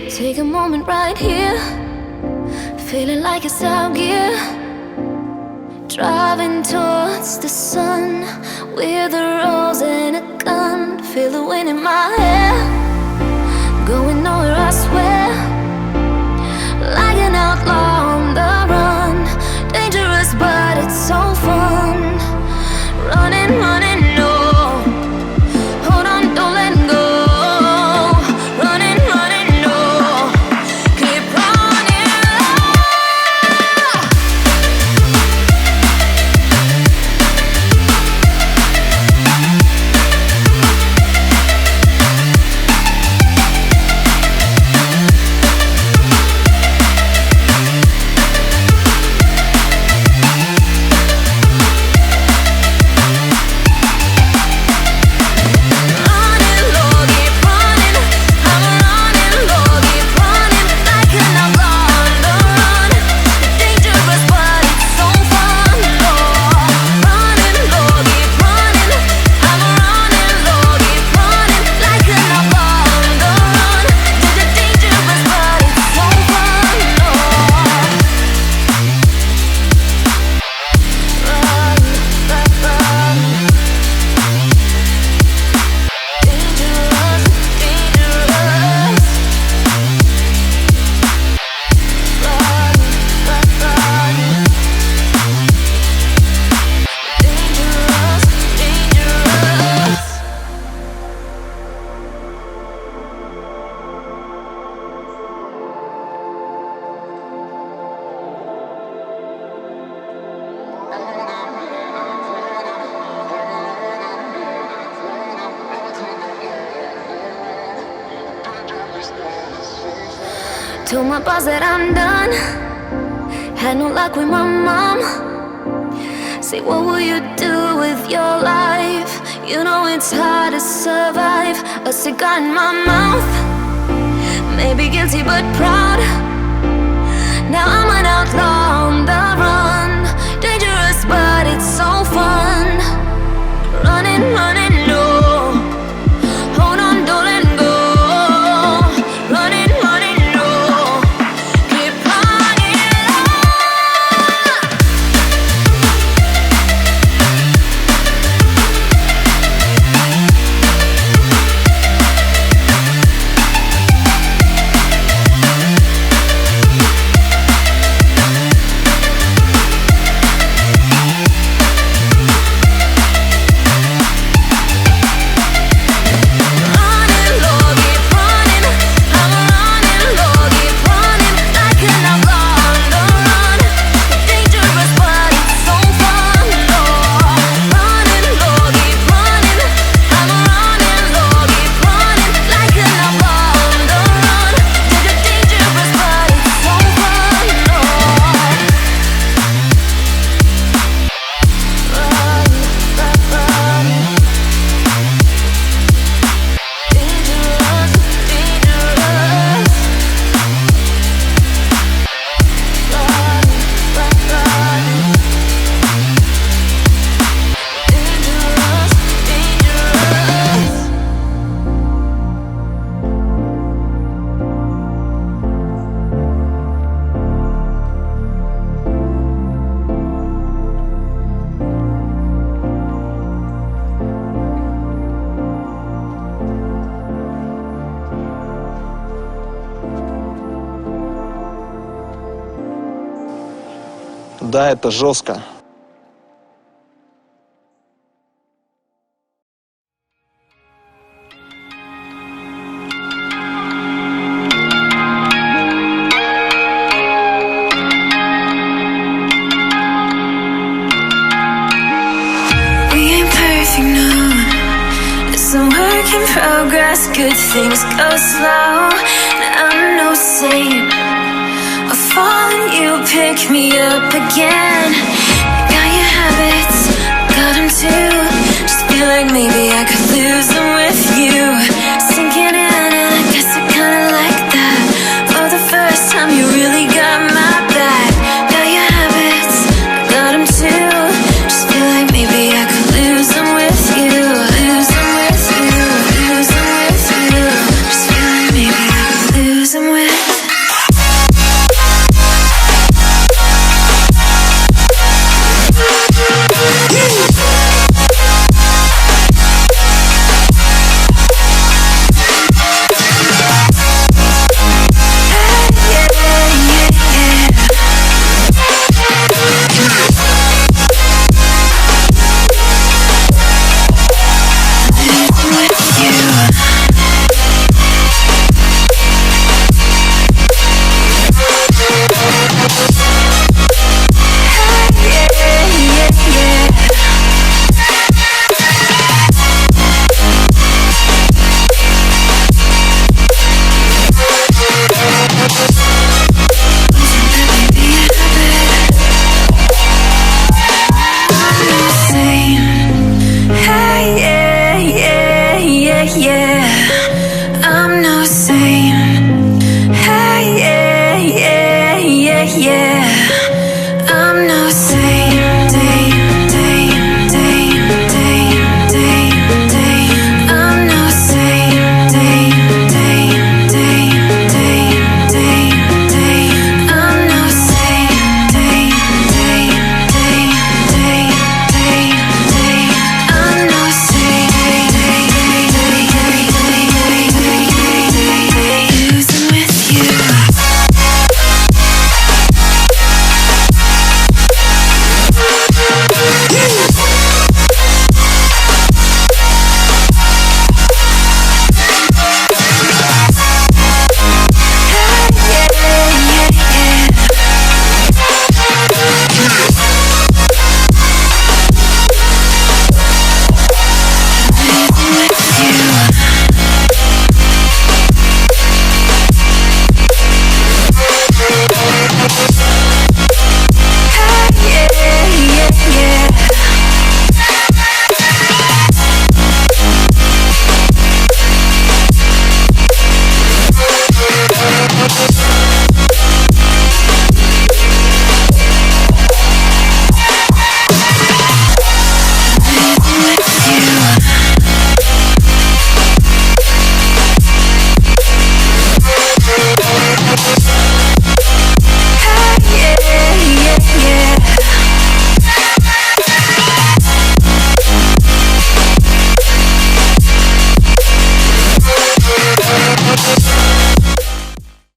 Take a moment right here, feeling like it's out gear. Driving towards the sun with a rose and a gun. Feel the wind in my hair, going nowhere I swear. Like an outlaw on the run, dangerous but it's so fun. Running, running, no, hold on, don't let go. Running, running, no, keep running. Told my boss that I'm done. Had no luck with my mom. Say, what will you do with your life? You know it's hard to survive. A cigar in my mouth, maybe guilty but proud. Now I'm an outlaw on the run, dangerous but it's so fun. Running, running, no, hold on, don't let go. Running, running, no, keep running. Да, это жестко. Progress, good things go slow. And I'm no saint. I fall and you pick me up again.